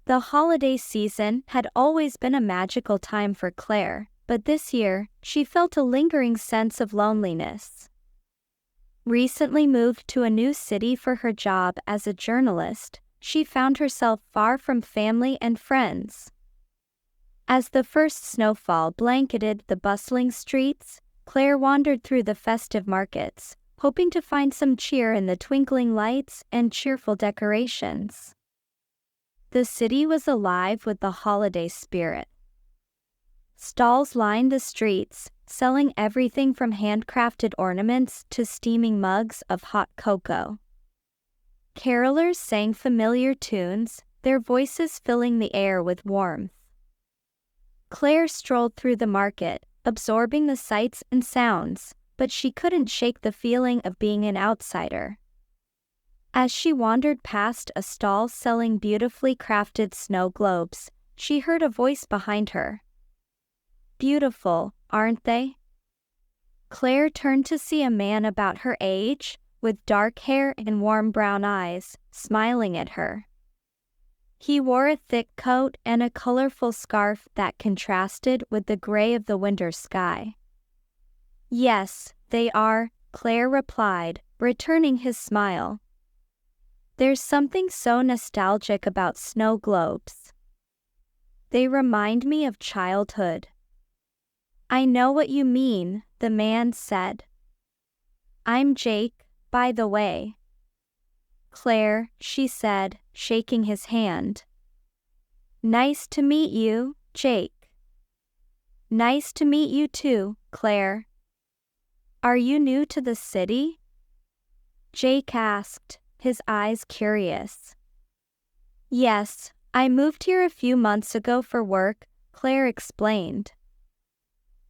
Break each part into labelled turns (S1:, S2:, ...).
S1: The holiday season had always been a magical time for Claire, but this year, she felt a lingering sense of loneliness. Recently moved to a new city for her job as a journalist, she found herself far from family and friends. As the first snowfall blanketed the bustling streets, Claire wandered through the festive markets, hoping to find some cheer in the twinkling lights and cheerful decorations. The city was alive with the holiday spirit. Stalls lined the streets, selling everything from handcrafted ornaments to steaming mugs of hot cocoa. Carolers sang familiar tunes, their voices filling the air with warmth. Claire strolled through the market, absorbing the sights and sounds, but she couldn't shake the feeling of being an outsider. As she wandered past a stall selling beautifully crafted snow globes, she heard a voice behind her. "Beautiful, aren't they?" Claire turned to see a man about her age, with dark hair and warm brown eyes, smiling at her. He wore a thick coat and a colorful scarf that contrasted with the gray of the winter sky. "Yes, they are," Claire replied, returning his smile. "There's something so nostalgic about snow globes. They remind me of childhood." "I know what you mean," the man said. "I'm Jake, by the way." "Claire," she said, shaking his hand. "Nice to meet you, Jake." "Nice to meet you too, Claire." "Are you new to the city?" Jake asked, his eyes curious. "Yes, I moved here a few months ago for work," Claire explained.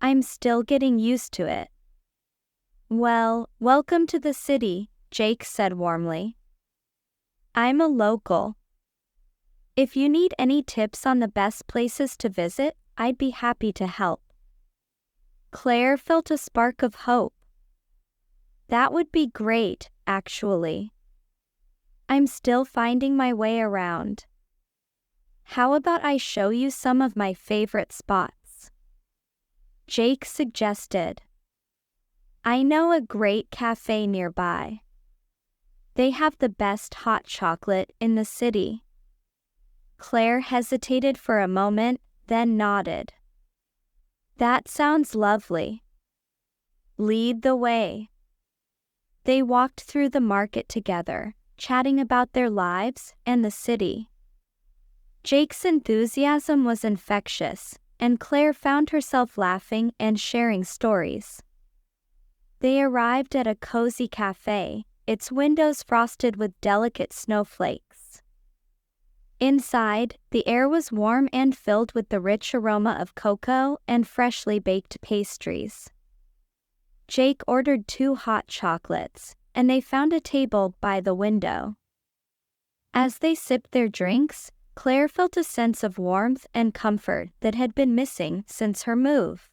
S1: "I'm still getting used to it." "Well, welcome to the city," Jake said warmly. "I'm a local. If you need any tips on the best places to visit, I'd be happy to help." Claire felt a spark of hope. "That would be great, actually. I'm still finding my way around. How about I show you some of my favorite spots?" Jake suggested. "I know a great cafe nearby. They have the best hot chocolate in the city." Claire hesitated for a moment, then nodded. "That sounds lovely. Lead the way." They walked through the market together, chatting about their lives and the city. Jake's enthusiasm was infectious, and Claire found herself laughing and sharing stories. They arrived at a cozy cafe, its windows frosted with delicate snowflakes. Inside, the air was warm and filled with the rich aroma of cocoa and freshly baked pastries. Jake ordered 2 hot chocolates, and they found a table by the window. As they sipped their drinks, Claire felt a sense of warmth and comfort that had been missing since her move.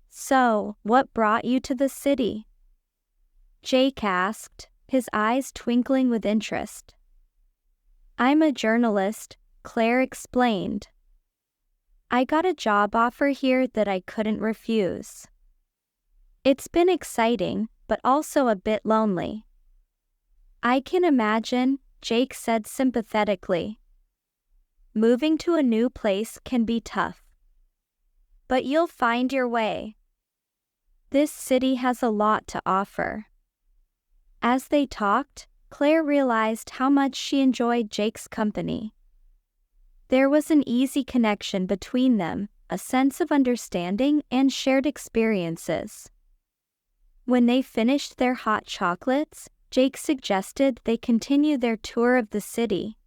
S1: "So, what brought you to the city?" Jake asked, his eyes twinkling with interest. "I'm a journalist," Claire explained. "I got a job offer here that I couldn't refuse. It's been exciting, but also a bit lonely." "I can imagine," Jake said sympathetically. "Moving to a new place can be tough. But you'll find your way. This city has a lot to offer." As they talked, Claire realized how much she enjoyed Jake's company. There was an easy connection between them, a sense of understanding and shared experiences. When they finished their hot chocolates, Jake suggested they continue their tour of the city.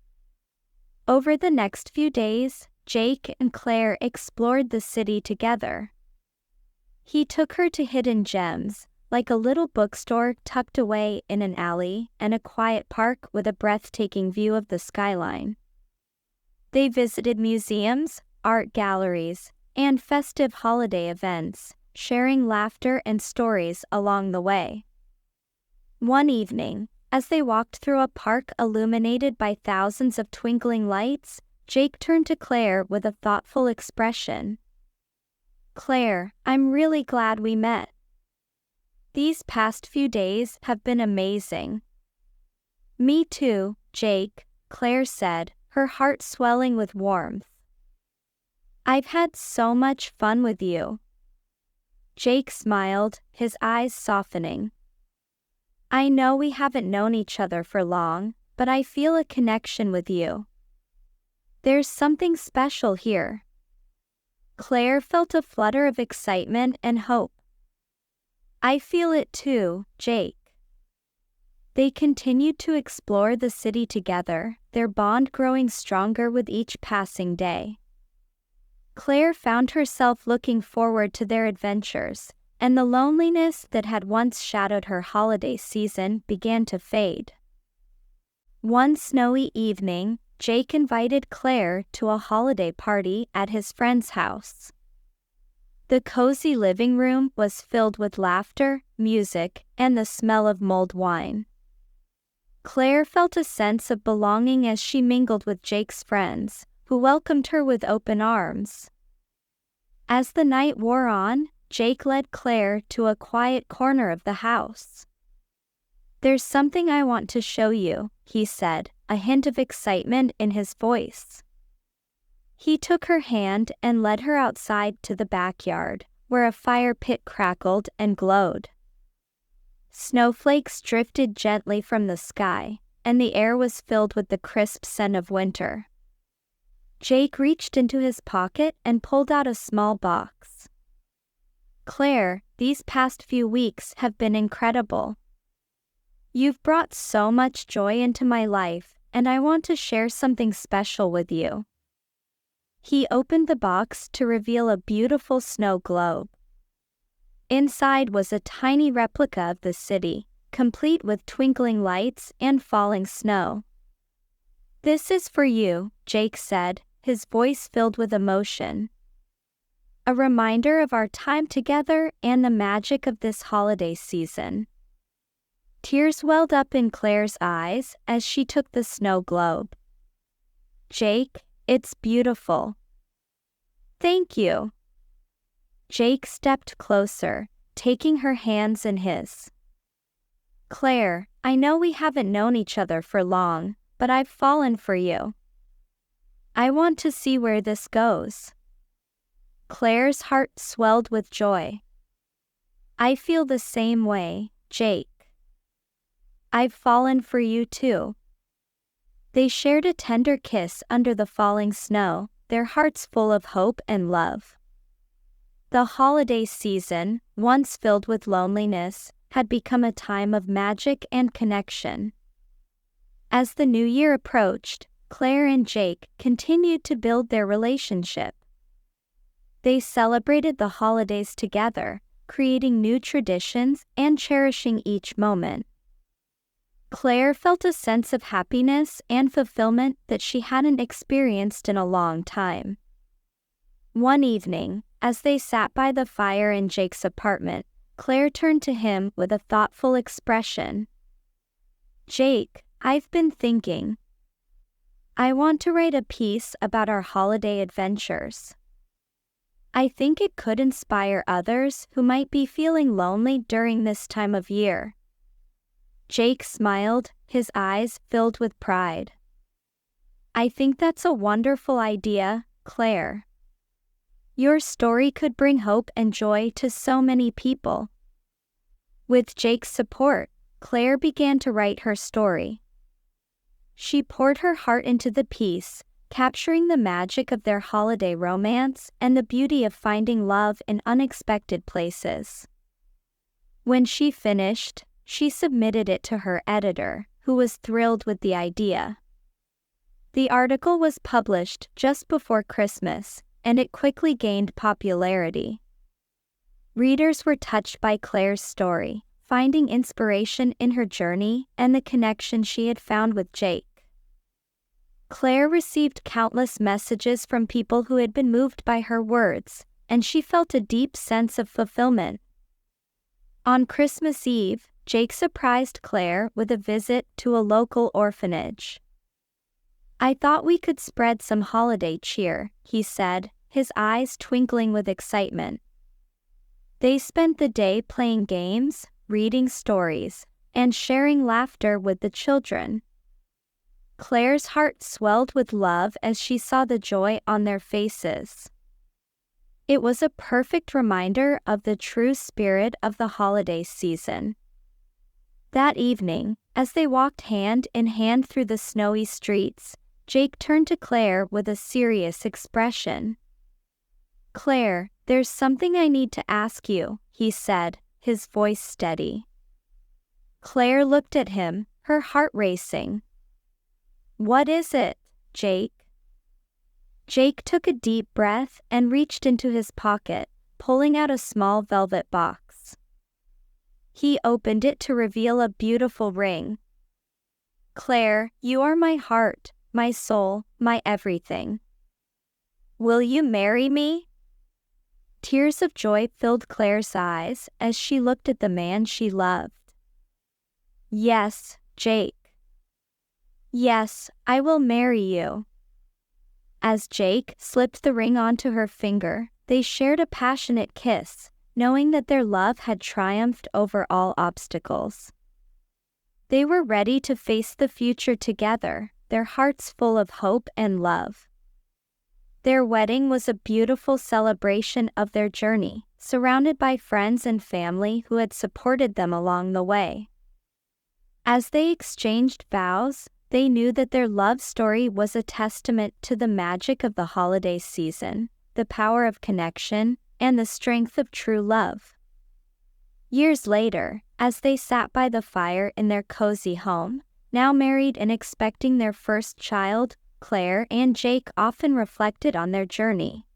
S1: Over the next few days, Jake and Claire explored the city together. He took her to hidden gems, like a little bookstore tucked away in an alley and a quiet park with a breathtaking view of the skyline. They visited museums, art galleries, and festive holiday events, sharing laughter and stories along the way. One evening, as they walked through a park illuminated by thousands of twinkling lights, Jake turned to Claire with a thoughtful expression. "Claire, I'm really glad we met. These past few days have been amazing." "Me too, Jake," Claire said, her heart swelling with warmth. "I've had so much fun with you." Jake smiled, his eyes softening. "I know we haven't known each other for long, but I feel a connection with you. There's something special here." Claire felt a flutter of excitement and hope. "I feel it too, Jake." They continued to explore the city together, their bond growing stronger with each passing day. Claire found herself looking forward to their adventures, and the loneliness that had once shadowed her holiday season began to fade. One snowy evening, Jake invited Claire to a holiday party at his friend's house. The cozy living room was filled with laughter, music, and the smell of mulled wine. Claire felt a sense of belonging as she mingled with Jake's friends, who welcomed her with open arms. As the night wore on, Jake led Claire to a quiet corner of the house. "There's something I want to show you," he said, a hint of excitement in his voice. He took her hand and led her outside to the backyard, where a fire pit crackled and glowed. Snowflakes drifted gently from the sky, and the air was filled with the crisp scent of winter. Jake reached into his pocket and pulled out a small box. "Claire, these past few weeks have been incredible. You've brought so much joy into my life, and I want to share something special with you." He opened the box to reveal a beautiful snow globe. Inside was a tiny replica of the city, complete with twinkling lights and falling snow. "This is for you," Jake said, his voice filled with emotion. "A reminder of our time together and the magic of this holiday season." Tears welled up in Claire's eyes as she took the snow globe. "Jake, it's beautiful." "Thank you." Jake stepped closer, taking her hands in his. "Claire, I know we haven't known each other for long, but I've fallen for you. I want to see where this goes." Claire's heart swelled with joy. "I feel the same way, Jake. I've fallen for you too." They shared a tender kiss under the falling snow, their hearts full of hope and love. The holiday season, once filled with loneliness, had become a time of magic and connection. As the new year approached, Claire and Jake continued to build their relationship. They celebrated the holidays together, creating new traditions and cherishing each moment. Claire felt a sense of happiness and fulfillment that she hadn't experienced in a long time. One evening, as they sat by the fire in Jake's apartment, Claire turned to him with a thoughtful expression. "Jake, I've been thinking. I want to write a piece about our holiday adventures. I think it could inspire others who might be feeling lonely during this time of year." Jake smiled, his eyes filled with pride. "I think that's a wonderful idea, Claire. Your story could bring hope and joy to so many people." With Jake's support, Claire began to write her story. She poured her heart into the piece, capturing the magic of their holiday romance and the beauty of finding love in unexpected places. When she finished, she submitted it to her editor, who was thrilled with the idea. The article was published just before Christmas, and it quickly gained popularity. Readers were touched by Claire's story, finding inspiration in her journey and the connection she had found with Jake. Claire received countless messages from people who had been moved by her words, and she felt a deep sense of fulfillment. On Christmas Eve, Jake surprised Claire with a visit to a local orphanage. I thought we could spread some holiday cheer, he said, his eyes twinkling with excitement. They spent the day playing games, reading stories, and sharing laughter with the children. Claire's heart swelled with love as she saw the joy on their faces. It was a perfect reminder of the true spirit of the holiday season. That evening, as they walked hand in hand through the snowy streets, Jake turned to Claire with a serious expression. "Claire, there's something I need to ask you," he said, his voice steady. Claire looked at him, her heart racing. "What is it, Jake?" Jake took a deep breath and reached into his pocket, pulling out a small velvet box. He opened it to reveal a beautiful ring. "Claire, you are my heart, my soul, my everything. Will you marry me?" Tears of joy filled Claire's eyes as she looked at the man she loved. "Yes, Jake. Yes, I will marry you." As Jake slipped the ring onto her finger, they shared a passionate kiss, knowing that their love had triumphed over all obstacles. They were ready to face the future together, their hearts full of hope and love. Their wedding was a beautiful celebration of their journey, surrounded by friends and family who had supported them along the way. As they exchanged vows, they knew that their love story was a testament to the magic of the holiday season, the power of connection, and the strength of true love. Years later, as they sat by the fire in their cozy home, now married and expecting their first child, Claire and Jake often reflected on their journey.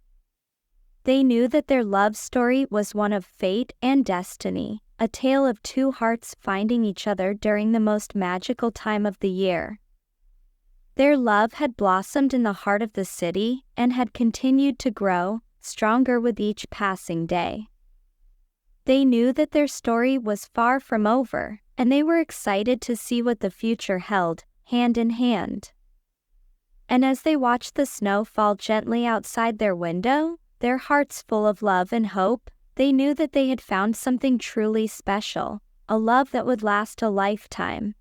S1: They knew that their love story was one of fate and destiny, a tale of two hearts finding each other during the most magical time of the year. Their love had blossomed in the heart of the city and had continued to grow, stronger with each passing day. They knew that their story was far from over, and they were excited to see what the future held, hand in hand. And as they watched the snow fall gently outside their window, their hearts full of love and hope, they knew that they had found something truly special, a love that would last a lifetime.